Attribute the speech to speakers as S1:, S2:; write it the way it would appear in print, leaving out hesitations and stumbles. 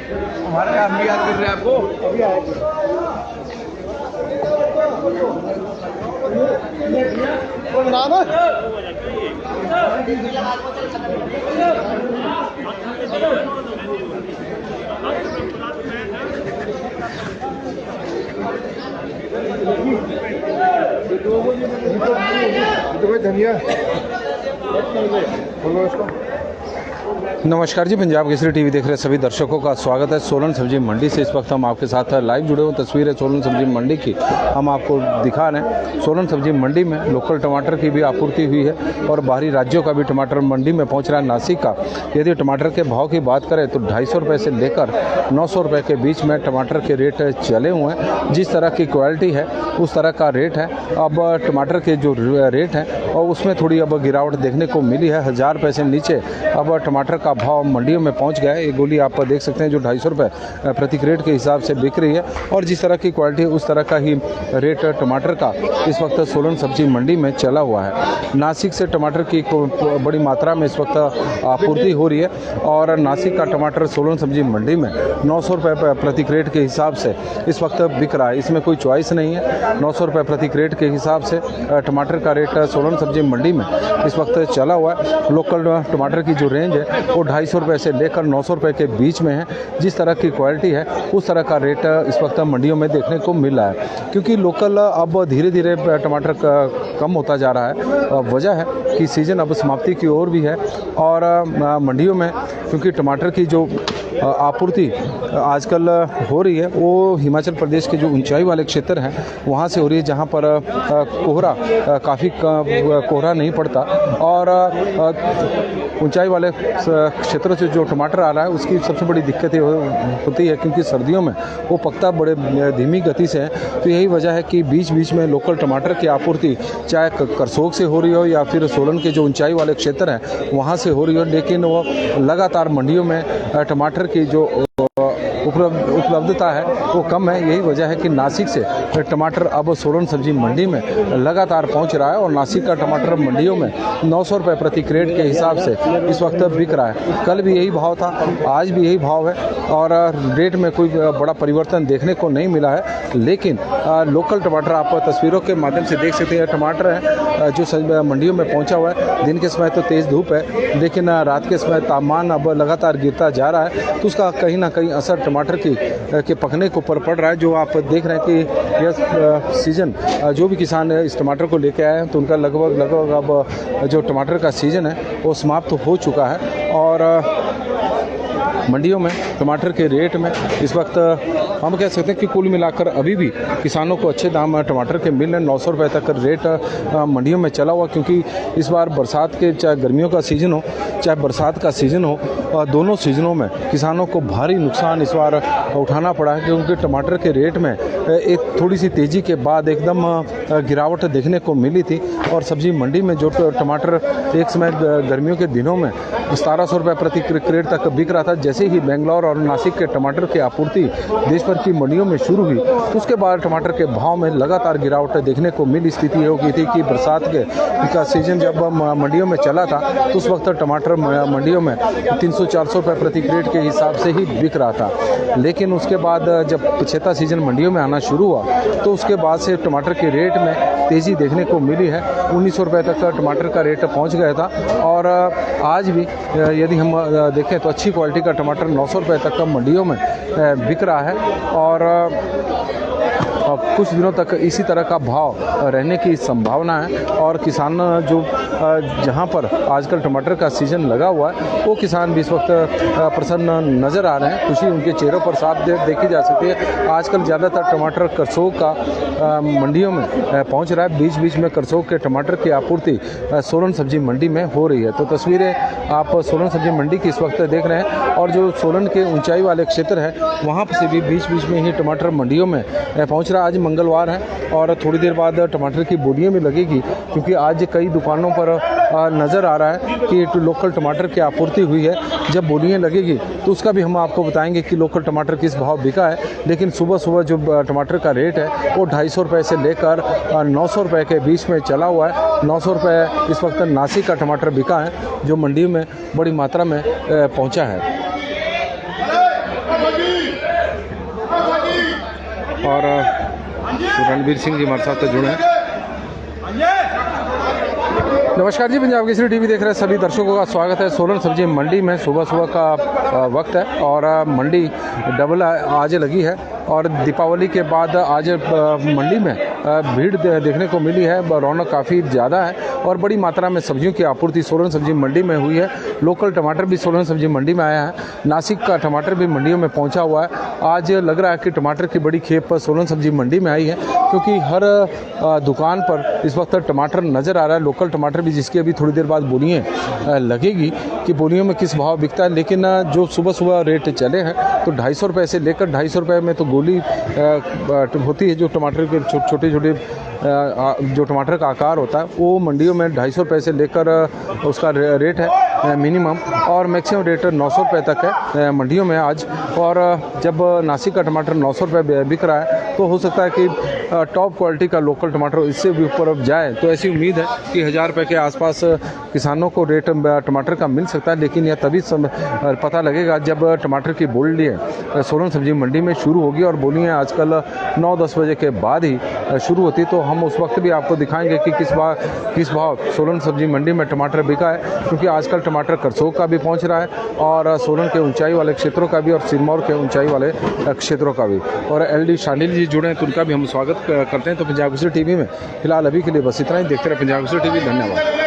S1: हमारे हम भी याद कर रहे हैं आपको। अभी आए धनिया बोलो इसको।
S2: नमस्कार जी, पंजाब केसरी टीवी देख रहे सभी दर्शकों का स्वागत है। सोलन सब्जी मंडी से इस वक्त हम आपके साथ लाइव जुड़े हुए तस्वीरें सोलन सब्जी मंडी की हम आपको दिखा रहे हैं। सोलन सब्जी मंडी में लोकल टमाटर की भी आपूर्ति हुई है और बाहरी राज्यों का भी टमाटर मंडी में पहुंच रहा है। नासिक का यदि टमाटर के भाव की बात करें तो 250 रुपये से लेकर 900 रुपये के बीच में टमाटर के रेट चले हुए हैं। जिस तरह की क्वालिटी है उस तरह का रेट है। अब टमाटर के जो रेट हैं और उसमें थोड़ी अब गिरावट देखने को मिली है। 1000 रुपये से नीचे अब टमाटर का भाव मंडियों में पहुंच गया है। ये गोली आप देख सकते हैं जो 250 रुपये प्रति क्रेट के हिसाब से बिक रही है और जिस तरह की क्वालिटी है उस तरह का ही रेट टमाटर का इस वक्त सोलन सब्जी मंडी में चला हुआ है। नासिक से टमाटर की बड़ी मात्रा में इस वक्त आपूर्ति हो रही है और नासिक का टमाटर सोलन सब्जी मंडी में 900 रुपये प्रति क्रेट के हिसाब से इस वक्त बिक रहा है। इसमें कोई चॉइस नहीं है। 900 रुपये प्रति क्रेट के हिसाब से टमाटर का रेट सोलन सब्जी मंडी में इस वक्त चला हुआ है। लोकल टमाटर की जो रेंज है वो 250 रुपये से लेकर 900 रुपये के बीच में है। जिस तरह की क्वालिटी है उस तरह का रेट इस वक्त मंडियों में देखने को मिल रहा है, क्योंकि लोकल अब धीरे धीरे टमाटर कम होता जा रहा है। वजह है कि सीज़न अब समाप्ति की ओर भी है और मंडियों में क्योंकि टमाटर की जो आपूर्ति आजकल हो रही है वो हिमाचल प्रदेश के जो ऊंचाई वाले क्षेत्र हैं वहाँ से हो रही है, जहाँ पर कोहरा काफ़ी कोहरा नहीं पड़ता और ऊंचाई वाले क्षेत्रों से जो टमाटर आ रहा है उसकी सबसे बड़ी दिक्कत ये होती है क्योंकि सर्दियों में वो पकता बड़े धीमी गति से है। तो यही वजह है कि बीच बीच में लोकल टमाटर की आपूर्ति चाहे करसोग से हो रही हो या फिर सोलन के जो ऊंचाई वाले क्षेत्र हैं वहाँ से हो रही हो, लेकिन वो लगातार मंडियों में टमाटर की जो उपलब्धता है वो कम है। यही वजह है कि नासिक से टमाटर अब सोलन सब्जी मंडी में लगातार पहुंच रहा है और नासिक का टमाटर मंडियों में 900 रुपये प्रति क्रेट के हिसाब से इस वक्त बिक रहा है। कल भी यही भाव था, आज भी यही भाव है और रेट में कोई बड़ा परिवर्तन देखने को नहीं मिला है। लेकिन लोकल टमाटर आप तस्वीरों के माध्यम से देख सकते हैं। टमाटर है जो मंडियों में पहुँचा हुआ है। दिन के समय तो तेज़ धूप है, लेकिन रात के समय तापमान अब लगातार गिरता जा रहा है तो उसका कहीं ना कहीं असर टमाटर के पकने के ऊपर पड़ रहा है। जो आप देख रहे हैं कि यह सीज़न जो भी किसान इस टमाटर को लेके आए हैं तो उनका लगभग अब जो टमाटर का सीज़न है वो समाप्त हो चुका है और मंडियों में टमाटर के रेट में इस वक्त हम कह सकते हैं कि कुल मिलाकर अभी भी किसानों को अच्छे दाम टमाटर के मिल रहे हैं। 900 रुपये तक रेट मंडियों में चला हुआ, क्योंकि इस बार बरसात के चाहे गर्मियों का सीज़न हो चाहे बरसात का सीज़न हो, दोनों सीज़नों में किसानों को भारी नुकसान इस बार उठाना पड़ा है क्योंकि टमाटर के रेट में एक थोड़ी सी तेज़ी के बाद एकदम गिरावट देखने को मिली थी और सब्जी मंडी में जो टमाटर एक समय गर्मियों के दिनों में 1700 रुपये प्रति क्रेट तक बिक रहा था, जैसे ही बेंगलोर और नासिक के टमाटर की आपूर्ति देश भर की मंडियों में शुरू हुई तो उसके बाद टमाटर के भाव में लगातार गिरावट देखने को मिली। स्थिति हो गई थी कि बरसात का सीजन जब मंडियों में चला था तो उस वक्त टमाटर मंडियों में 300-400 रुपये प्रति क्रेट के हिसाब से ही बिक रहा था। लेकिन उसके बाद जब पिछता सीजन मंडियों में आना शुरू हुआ तो उसके बाद से टमाटर के रेट में तेज़ी देखने को मिली है। 1900 रुपये तक टमाटर का रेट पहुँच गया था और आज भी यदि हम देखें तो अच्छी क्वालिटी का टमाटर 900 रुपये तक मंडियों में बिक रहा है और कुछ दिनों तक इसी तरह का भाव रहने की संभावना है। और किसान जो जहां पर आजकल टमाटर का सीज़न लगा हुआ है वो किसान भी इस वक्त प्रसन्न नज़र आ रहे हैं। खुशी उनके चेहरों पर साफ देखी जा सकती है। आजकल ज़्यादातर टमाटर करसोग का मंडियों में पहुंच रहा है। बीच बीच में करसोग के टमाटर की आपूर्ति सोलन सब्जी मंडी में हो रही है। तो तस्वीरें आप सोलन सब्जी मंडी की इस वक्त देख रहे हैं और जो सोलन के ऊंचाई वाले क्षेत्र है वहाँ से भी बीच बीच में ही टमाटर मंडियों में पहुँच रहा है। आज मंगलवार है और थोड़ी देर बाद टमाटर की बोलियाँ भी लगेगी, क्योंकि आज कई दुकानों पर नज़र आ रहा है कि लोकल टमाटर की आपूर्ति हुई है। जब बोलियाँ लगेगी तो उसका भी हम आपको बताएंगे कि लोकल टमाटर किस भाव बिका है। लेकिन सुबह सुबह जो टमाटर का रेट है वो 250 रुपये से लेकर 900 रुपये के बीच में चला हुआ है। 900 रुपये इस वक्त नासिक का टमाटर बिका है जो मंडी में बड़ी मात्रा में पहुँचा है। और रणवीर सिंह जी हमारे साथ जुड़े हैं। नमस्कार जी, पंजाब केसरी टीवी देख रहे सभी दर्शकों का स्वागत है। सोलन सब्जी मंडी में सुबह का वक्त है और मंडी डबल आज लगी है और दीपावली के बाद आज मंडी में भीड़ देखने को मिली है। रौनक काफ़ी ज़्यादा है और बड़ी मात्रा में सब्जियों की आपूर्ति सोलन सब्जी मंडी में हुई है। लोकल टमाटर भी सोलन सब्जी मंडी में आया है। नासिक का टमाटर भी मंडियों में पहुंचा हुआ है। आज लग रहा है कि टमाटर की बड़ी खेप सोलन सब्जी मंडी में आई है, क्योंकि हर दुकान पर इस वक्त टमाटर नज़र आ रहा है। लोकल टमाटर भी, जिसकी अभी थोड़ी देर बाद बोलियाँ लगेगी कि बोलियों में किस भाव बिकता है, लेकिन जो सुबह रेट चले हैं तो 250 रुपये से लेकर 250 रुपये में तो गोली होती है। जो टमाटर के छोटे जो टमाटर का आकार होता है वो मंडियों में 250 रुपये से लेकर उसका रेट है मिनिमम, और मैक्सिमम रेट 900 रुपये तक है मंडियों में आज। और जब नासिक का टमाटर 900 रुपये बिक रहा है तो हो सकता है कि टॉप क्वालिटी का लोकल टमाटर इससे भी ऊपर अब जाए। तो ऐसी उम्मीद है कि 1000 रुपये के आसपास किसानों को रेट टमाटर का मिल सकता है, लेकिन यह तभी पता लगेगा जब टमाटर की बोलियाँ सोलन सब्जी मंडी में शुरू होगी। और बोलियाँ आजकल 9-10 बजे के बाद ही शुरू होती, तो हम उस वक्त भी आपको दिखाएंगे कि किस भाव सोलन सब्जी मंडी में टमाटर बिका है, क्योंकि आजकल टमाटर करसोग का भी पहुंच रहा है और सोलन के ऊंचाई वाले क्षेत्रों का भी और सिरमौर के ऊंचाई वाले क्षेत्रों का भी। और LD शांडिल जी जुड़े हैं तो उनका भी हम स्वागत करते हैं। तो पंजाब केसरी टीवी में फिलहाल अभी के लिए बस इतना ही। देखते रहे पंजाब केसरी टीवी। धन्यवाद।